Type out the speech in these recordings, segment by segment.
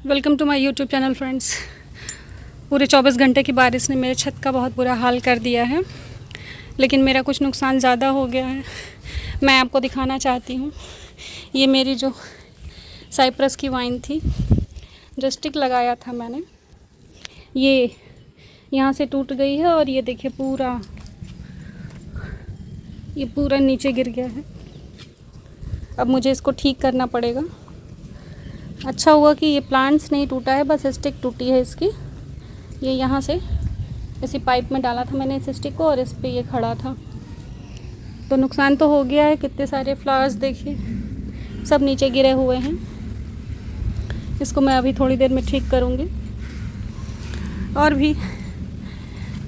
Welcome to my YouTube channel friends. पूरे 24 घंटे की बारिश ने मेरे छत का बहुत बुरा हाल कर दिया है, लेकिन मेरा कुछ नुकसान ज़्यादा हो गया है। मैं आपको दिखाना चाहती हूँ। ये मेरी जो साइप्रस की वाइन थी, जो स्टिक लगाया था मैंने, ये यहाँ से टूट गई है और ये देखिए ये पूरा नीचे गिर गया है। अब मुझे इसको ठीक करना पड़ेगा। अच्छा हुआ कि ये प्लांट्स नहीं टूटा है, बस स्टिक टूटी है इसकी। ये यहाँ से इसी पाइप में डाला था मैंने इस स्टिक को और इस पे ये खड़ा था, तो नुकसान तो हो गया है। कितने सारे फ्लावर्स देखिए, सब नीचे गिरे हुए हैं। इसको मैं अभी थोड़ी देर में ठीक करूँगी और भी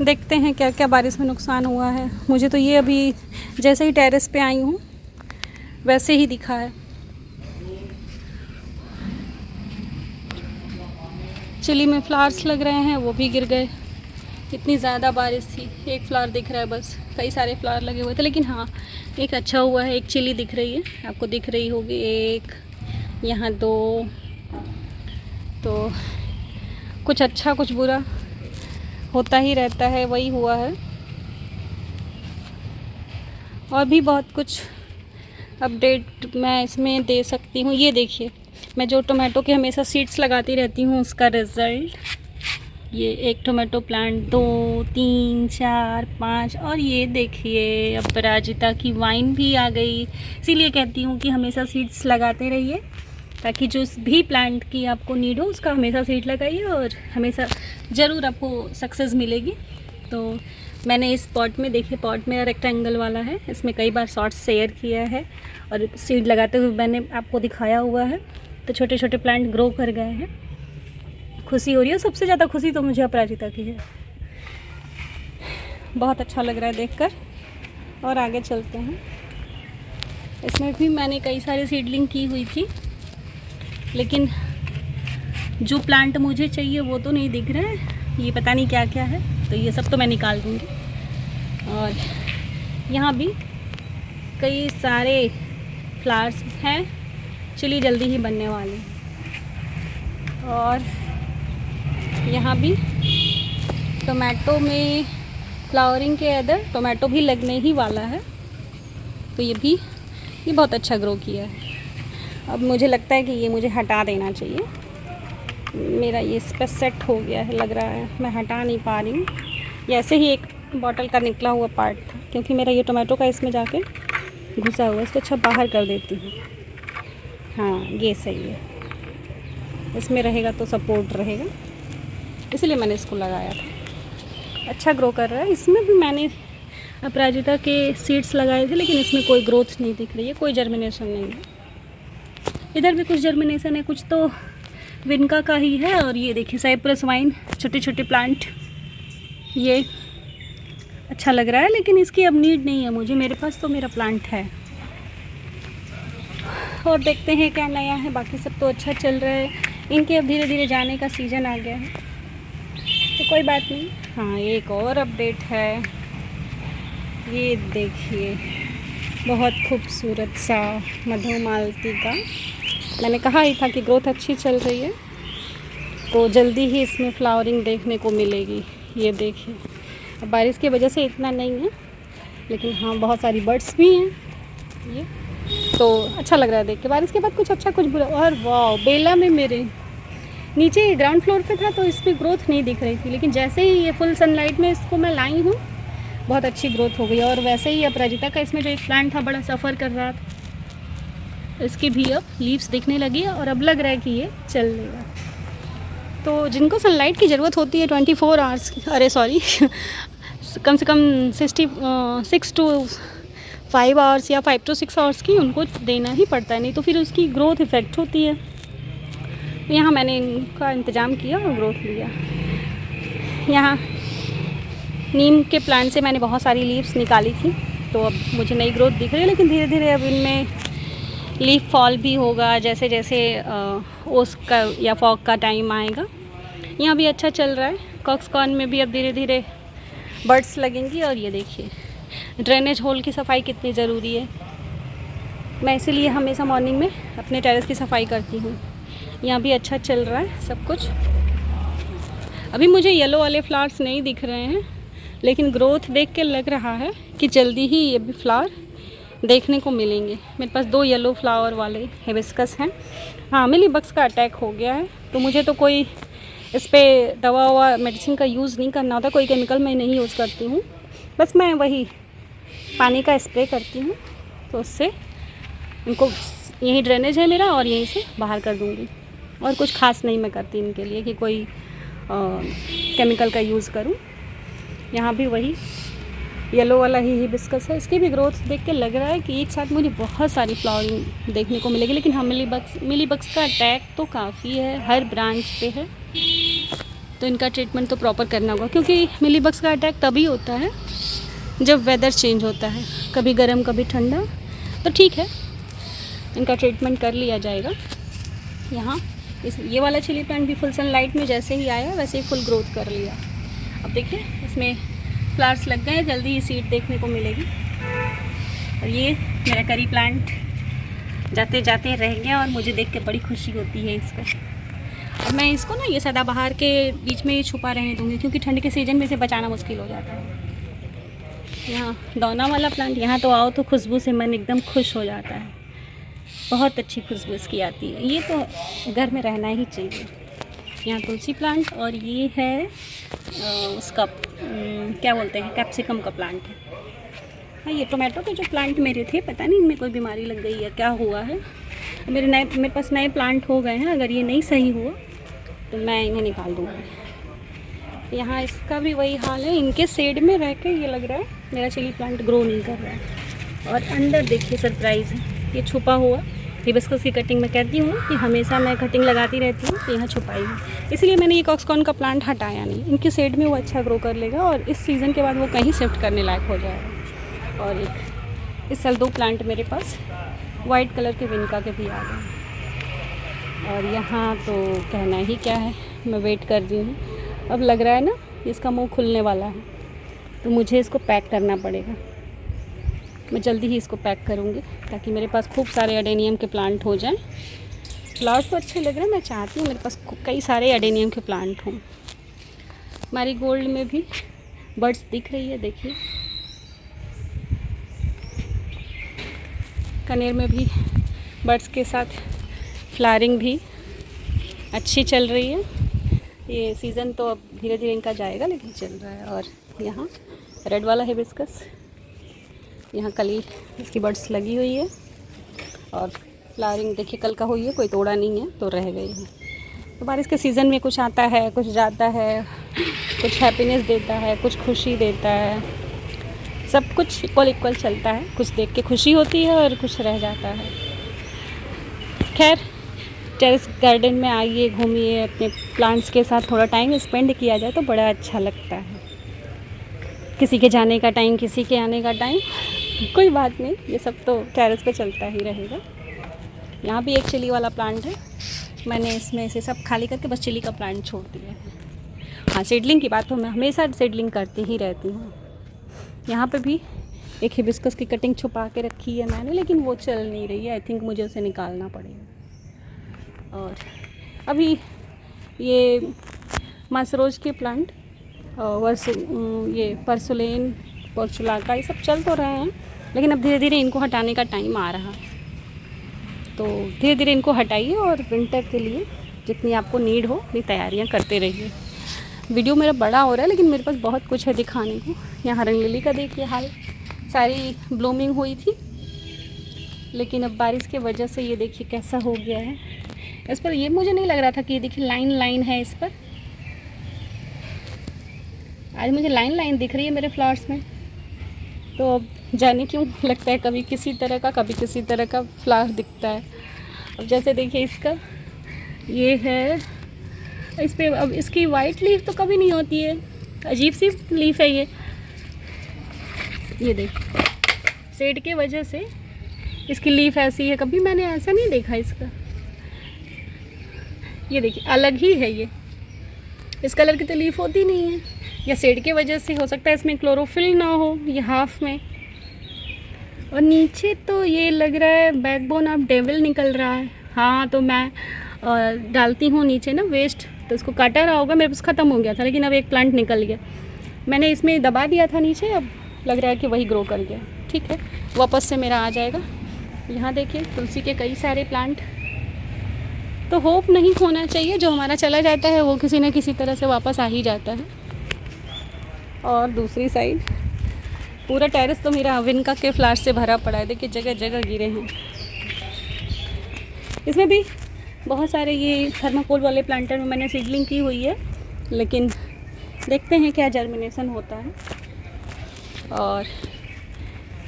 देखते हैं क्या क्या बारिश में नुकसान हुआ है। मुझे तो ये अभी जैसे ही टेरेस पे आई हूँ वैसे ही दिखा है। चिली में फ्लावर्स लग रहे हैं, वो भी गिर गए। इतनी ज़्यादा बारिश थी। एक फ्लावर दिख रहा है बस, कई सारे फ्लावर लगे हुए थे, लेकिन हाँ एक अच्छा हुआ है। एक चिली दिख रही है, आपको दिख रही होगी। एक यहाँ, दो। तो कुछ अच्छा कुछ बुरा होता ही रहता है, वही हुआ है। और भी बहुत कुछ अपडेट मैं इसमें दे सकती हूँ। ये देखिए, मैं जो टोमेटो के हमेशा सीड्स लगाती रहती हूँ, उसका रिज़ल्ट ये एक टोमेटो प्लांट, 2, 3, 4, 5 और ये देखिए अपराजिता की वाइन भी आ गई। इसीलिए कहती हूँ कि हमेशा सीड्स लगाते रहिए, ताकि जो भी प्लांट की आपको नीड हो उसका हमेशा सीड लगाइए और हमेशा ज़रूर आपको सक्सेस मिलेगी। तो मैंने इस पॉट में, देखिए पॉट मेरा रेक्टेंगल वाला है, इसमें कई बार शॉर्ट्स शेयर किया है और सीड लगाते हुए मैंने आपको दिखाया हुआ है। तो छोटे छोटे प्लांट ग्रो कर गए हैं, खुशी हो रही है। सबसे ज़्यादा खुशी तो मुझे अपराजिता की है। बहुत अच्छा लग रहा है देखकर। और आगे चलते हैं। इसमें भी मैंने कई सारे सीडलिंग की हुई थी, लेकिन जो प्लांट मुझे चाहिए वो तो नहीं दिख रहा है। ये पता नहीं क्या क्या है, तो ये सब तो मैं निकाल दूँगी। और यहाँ भी कई सारे फ्लावर्स हैं, चिली जल्दी ही बनने वाले। और यहाँ भी टोमेटो में फ्लावरिंग के अदर टोमेटो भी लगने ही वाला है। तो ये बहुत अच्छा ग्रो किया है। अब मुझे लगता है कि ये मुझे हटा देना चाहिए। मेरा ये इस पर सेट हो गया है लग रहा है, मैं हटा नहीं पा रही हूँ। ये ऐसे ही एक बॉटल का निकला हुआ पार्ट था, क्योंकि मेरा ये टोमेटो का इसमें जाके घुसा हुआ है। इसको अच्छा बाहर कर देती हूँ। हाँ ये सही है, इसमें रहेगा तो सपोर्ट रहेगा, इसलिए मैंने इसको लगाया था। अच्छा ग्रो कर रहा है। इसमें भी मैंने अपराजिता के सीड्स लगाए थे, लेकिन इसमें कोई ग्रोथ नहीं दिख रही है, कोई जर्मिनेशन नहीं है। इधर भी कुछ जर्मिनेशन है, कुछ तो विनका का ही है। और ये देखिए साइप्रस वाइन, छोटे छोटे प्लांट, ये अच्छा लग रहा है, लेकिन इसकी अब नीड नहीं है मुझे, मेरे पास तो मेरा प्लांट है। और देखते हैं क्या नया है। बाकी सब तो अच्छा चल रहा है। इनके अब धीरे धीरे जाने का सीज़न आ गया है, तो कोई बात नहीं। हाँ एक और अपडेट है, ये देखिए बहुत खूबसूरत सा मधुमालती का। मैंने कहा ही था कि ग्रोथ अच्छी चल रही है, तो जल्दी ही इसमें फ्लावरिंग देखने को मिलेगी। ये देखिए, अब बारिश की वजह से इतना नहीं है, लेकिन हाँ बहुत सारी बर्ड्स भी हैं। ये तो अच्छा लग रहा है देख के। बारिश के बाद कुछ अच्छा कुछ बुरा। और वाह, बेला में मेरे नीचे ग्राउंड फ्लोर पे था, तो इसमें ग्रोथ नहीं दिख रही थी, लेकिन जैसे ही ये फुल सनलाइट में इसको मैं लाई हूँ, बहुत अच्छी ग्रोथ हो गई। और वैसे ही अपराजिता का इसमें जो एक प्लांट था बड़ा सफ़र कर रहा था, इसकी भी अब लीव्स दिखने लगी है और अब लग रहा है कि ये चल लेगा। तो जिनको सनलाइट की ज़रूरत होती है 24 आवर्स की, अरे सॉरी कम से कम 6 to 5 आवर्स या 5 to 6 आवर्स की उनको देना ही पड़ता है, नहीं तो फिर उसकी ग्रोथ इफ़ेक्ट होती है। तो यहाँ मैंने इनका इंतज़ाम किया और ग्रोथ लिया। यहाँ नीम के प्लांट से मैंने बहुत सारी लीव्स निकाली थी, तो अब मुझे नई ग्रोथ दिख रही है, लेकिन धीरे धीरे अब इनमें लीफ फॉल भी होगा जैसे जैसे ओस का या फॉग का टाइम आएगा। यहाँ भी अच्छा चल रहा है। कॉक्सकॉर्न में भी अब धीरे धीरे बर्ड्स लगेंगी। और ये देखिए ड्रेनेज होल की सफाई कितनी ज़रूरी है। मैं इसीलिए हमेशा मॉर्निंग में अपने टेरेस की सफाई करती हूँ। यहाँ भी अच्छा चल रहा है सब कुछ। अभी मुझे येलो वाले फ्लावर्स नहीं दिख रहे हैं, लेकिन ग्रोथ देख के लग रहा है कि जल्दी ही ये भी फ्लावर देखने को मिलेंगे। मेरे पास 2 येलो फ्लावर वाले हिबिस्कस हैं। हाँ, मिली बग्स का अटैक हो गया है, तो मुझे तो कोई इस पर दवा वा मेडिसिन का यूज़ नहीं करना होता, कोई केमिकल मैं नहीं यूज़ करती हूँ। बस मैं वही पानी का स्प्रे करती हूँ, तो उससे इनको यही ड्रेनेज है मेरा और यहीं से बाहर कर दूँगी। और कुछ खास नहीं मैं करती इनके लिए कि कोई केमिकल का यूज़ करूँ। यहाँ भी वही येलो वाला ही हिबिस्कस है। इसकी भी ग्रोथ देख के लग रहा है कि एक साथ मुझे बहुत सारी फ्लावरिंग देखने को मिलेगी। लेकिन हाँ, मिली बग्स का अटैक तो काफ़ी है, हर ब्रांच पे है, तो इनका ट्रीटमेंट तो प्रॉपर करना होगा। क्योंकि मिली बग्स का अटैक तभी होता है जब वेदर चेंज होता है, कभी गर्म कभी ठंडा। तो ठीक है, इनका ट्रीटमेंट कर लिया जाएगा। यहाँ ये वाला चिली प्लांट भी फुल सनलाइट में जैसे ही आया वैसे ही फुल ग्रोथ कर लिया। अब देखिए इसमें फ्लावर्स लग गए, जल्दी ही सीड देखने को मिलेगी। और ये मेरा करी प्लांट जाते जाते रह गया और मुझे देख के बड़ी खुशी होती है इसका। अब मैं इसको ना ये सदाबहार के बीच में ही छुपा रहने दूँगी, क्योंकि ठंड के सीज़न में इसे बचाना मुश्किल हो जाता है। यहाँ दौना वाला प्लांट, यहाँ तो आओ तो खुशबू से मन एकदम खुश हो जाता है, बहुत अच्छी खुशबू इसकी आती है। ये तो घर में रहना ही चाहिए। यहाँ तुलसी प्लांट, और ये है उसका क्या बोलते हैं, कैप्सिकम का प्लांट है। हाँ, ये टोमेटो के जो प्लांट मेरे थे, पता नहीं इनमें कोई बीमारी लग गई है, क्या हुआ है। मेरे पास नए प्लांट हो गए हैं, अगर ये नहीं सही हुआ तो मैं इन्हें निकाल दूँगी। यहाँ इसका भी वही हाल है, इनके शेड में रह के ये लग रहा है मेरा चिली प्लांट ग्रो नहीं कर रहा है। और अंदर देखिए सरप्राइज़ है, ये छुपा हुआ हिबिस्कस की कटिंग मैं कहती हूँ कि हमेशा मैं कटिंग लगाती रहती हूँ, तो यहाँ छुपाई है। इसलिए मैंने ये कॉक्सकॉर्न का प्लांट हटाया नहीं, इनके शेड में वो अच्छा ग्रो कर लेगा और इस सीज़न के बाद वो कहीं शिफ्ट करने लायक हो जाएगा। और एक इस साल 2 प्लांट मेरे पास वाइट कलर के विनका के भी आ गए। और यहाँ तो कहना ही क्या है, मैं वेट कर रही हूँ। अब लग रहा है ना इसका मुँह खुलने वाला है, तो मुझे इसको पैक करना पड़ेगा। मैं जल्दी ही इसको पैक करूँगी ताकि मेरे पास खूब सारे एडेनियम के प्लांट हो जाएं। फ्लावर्स तो अच्छे लग रहे हैं, मैं चाहती हूँ मेरे पास कई सारे एडेनियम के प्लांट हों। मैरीगोल्ड में भी बर्ड्स दिख रही है, देखिए। कनेर में भी बर्ड्स के साथ फ्लावरिंग भी अच्छी चल रही है। ये सीज़न तो अब धीरे धीरे इनका जाएगा, लेकिन चल रहा है। और यहाँ रेड वाला हिबिस्कस, यहाँ कली इसकी बर्ड्स लगी हुई है और फ्लावरिंग देखिए कल का हुई है, कोई तोड़ा नहीं है तो रह गई है। तो बारिश के सीज़न में कुछ आता है कुछ जाता है, कुछ हैप्पीनेस देता है, कुछ खुशी देता है, सब कुछ इक्वल चलता है। कुछ देख के खुशी होती है और कुछ रह जाता है। खैर, टेरेस गार्डन में आइए, घूमिए, अपने प्लांट्स के साथ थोड़ा टाइम स्पेंड किया जाए तो बड़ा अच्छा लगता है। किसी के जाने का टाइम, किसी के आने का टाइम, कोई बात नहीं, ये सब तो टेरेस पे चलता ही रहेगा। यहाँ भी एक चिली वाला प्लांट है, मैंने इसमें से सब खाली करके बस चिली का प्लांट छोड़ दिया है। हाँ, सीडलिंग की बात तो मैं हमेशा सीडलिंग करती ही रहती हूँ। यहाँ पे भी एक हिबिस्कस की कटिंग छुपा के रखी है मैंने, लेकिन वो चल नहीं रही है। आई थिंक मुझे उसे निकालना पड़ेगा। और अभी ये मासरोज के प्लांट ये पर्सुलेन, पोर्चुलाका, ये सब चल तो रहे हैं, लेकिन अब धीरे धीरे इनको हटाने का टाइम आ रहा है। तो धीरे धीरे इनको हटाइए और विंटर के लिए जितनी आपको नीड हो उतनी तैयारियां करते रहिए। वीडियो मेरा बड़ा हो रहा है, लेकिन मेरे पास बहुत कुछ है दिखाने को। यहाँ रंग लिली का देखिए हाल, सारी ब्लूमिंग हुई थी, लेकिन अब बारिश की वजह से ये देखिए कैसा हो गया है। इस पर ये मुझे नहीं लग रहा था कि ये देखिए लाइन है इस पर। आज मुझे लाइन दिख रही है मेरे फ्लावर्स में, तो अब जाने क्यों लगता है कभी किसी तरह का कभी किसी तरह का फ्लावर दिखता है। अब जैसे देखिए इसका ये है, इस पर अब इसकी वाइट लीफ तो कभी नहीं होती है, अजीब सी लीफ है ये देखिए शेड के वजह से इसकी लीफ ऐसी है, कभी मैंने ऐसा नहीं देखा इसका। ये देखिए अलग ही है, ये इस कलर की तो लीफ होती नहीं है, या शेड के वजह से हो सकता है इसमें क्लोरोफिल ना हो, ये हाफ में। और नीचे तो ये लग रहा है बैकबोन ऑफ डेविल निकल रहा है। हाँ, तो मैं डालती हूँ नीचे ना वेस्ट, तो उसको काटा रहा होगा, मेरे पास ख़त्म हो गया था, लेकिन अब एक प्लांट निकल गया। मैंने इसमें दबा दिया था नीचे, अब लग रहा है कि वही ग्रो कर गया। ठीक है, वापस से मेरा आ जाएगा। यहाँ देखिए तुलसी के कई सारे प्लांट। तो होप नहीं खोना चाहिए, जो हमारा चला जाता है वो किसी न किसी तरह से वापस आ ही जाता है। और दूसरी साइड पूरा टेरेस तो मेरा विनका के फ्लावर से भरा पड़ा है, देखिए जगह जगह गिरे हैं। इसमें भी बहुत सारे ये थर्माकोल वाले प्लांटर में मैंने सीडलिंग की हुई है, लेकिन देखते हैं क्या जर्मिनेशन होता है। और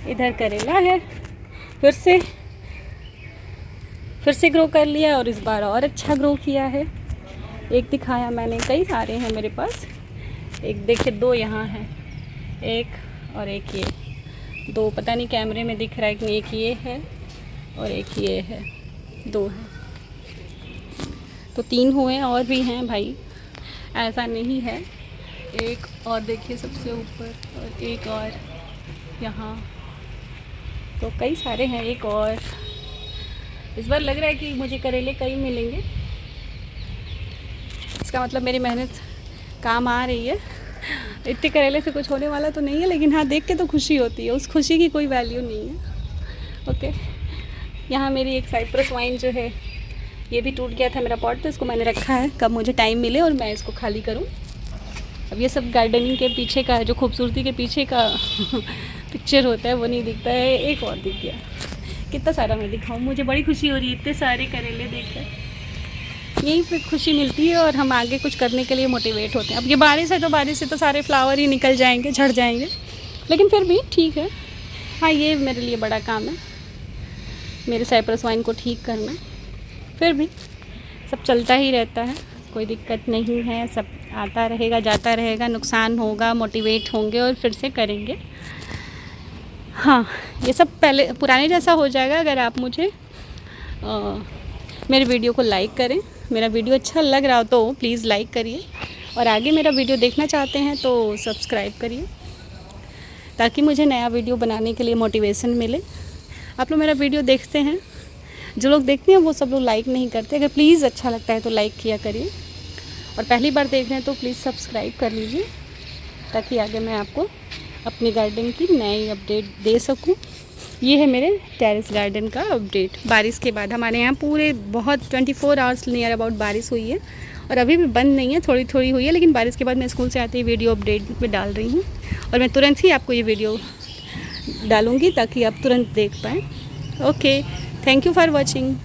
इधर करेला है, फिर से ग्रो कर लिया और इस बार और अच्छा ग्रो किया है। एक दिखाया मैंने, कई सारे हैं मेरे पास। एक देखिए, 2 यहाँ हैं, एक और एक ये। 2 पता नहीं कैमरे में दिख रहा है कि एक ये है और एक ये है, 2 हैं। तो 3 हुए, और भी हैं भाई, ऐसा नहीं है। एक और देखिए सबसे ऊपर, और एक और यहाँ, तो कई सारे हैं। एक और इस बार लग रहा है कि मुझे करेले कई मिलेंगे। इसका मतलब मेरी मेहनत काम आ रही है। इतने करेले से कुछ होने वाला तो नहीं है, लेकिन हाँ देख के तो खुशी होती है, उस खुशी की कोई वैल्यू नहीं है। ओके, यहाँ मेरी एक साइप्रस वाइन जो है, ये भी टूट गया था मेरा पॉट, तो इसको मैंने रखा है, कब मुझे टाइम मिले और मैं इसको खाली करूँ। अब ये सब गार्डनिंग के पीछे का, जो खूबसूरती के पीछे का पिक्चर होता है वो नहीं दिखता है। एक और दिख गया, कितना सारा मैं दिखाऊँ, मुझे बड़ी खुशी हो रही है इतने सारे करेले देखकर। यहीं पे खुशी मिलती है और हम आगे कुछ करने के लिए मोटिवेट होते हैं। अब ये बारिश है तो बारिश से तो सारे फ्लावर ही निकल जाएंगे, झड़ जाएंगे, लेकिन फिर भी ठीक है। हाँ, ये मेरे लिए बड़ा काम है, मेरे साइप्रस वाइन को ठीक करना। फिर भी सब चलता ही रहता है, कोई दिक्कत नहीं है, सब आता रहेगा जाता रहेगा, नुकसान होगा, मोटिवेट होंगे और फिर से करेंगे। हाँ, ये सब पहले पुराने जैसा हो जाएगा अगर आप मुझे मेरे वीडियो को लाइक करें। मेरा वीडियो अच्छा लग रहा हो तो प्लीज़ लाइक करिए, और आगे मेरा वीडियो देखना चाहते हैं तो सब्सक्राइब करिए, ताकि मुझे नया वीडियो बनाने के लिए मोटिवेशन मिले। आप लोग मेरा वीडियो देखते हैं, जो लोग देखते हैं वो सब लोग लाइक नहीं करते। अगर प्लीज़ अच्छा लगता है तो लाइक किया करिए, और पहली बार देख रहे हैं तो प्लीज़ सब्सक्राइब कर लीजिए, ताकि आगे मैं आपको अपनी गार्डन की नई अपडेट दे सकूं। ये है मेरे टेरेस गार्डन का अपडेट। बारिश के बाद हमारे यहाँ पूरे बहुत 24 आवर्स नियर अबाउट बारिश हुई है, और अभी भी बंद नहीं है, थोड़ी थोड़ी हुई है, लेकिन बारिश के बाद मैं स्कूल से आते ही वीडियो अपडेट में डाल रही हूँ, और मैं तुरंत ही आपको ये वीडियो डालूँगी ताकि आप तुरंत देख पाएँ। Okay, thank you for watching.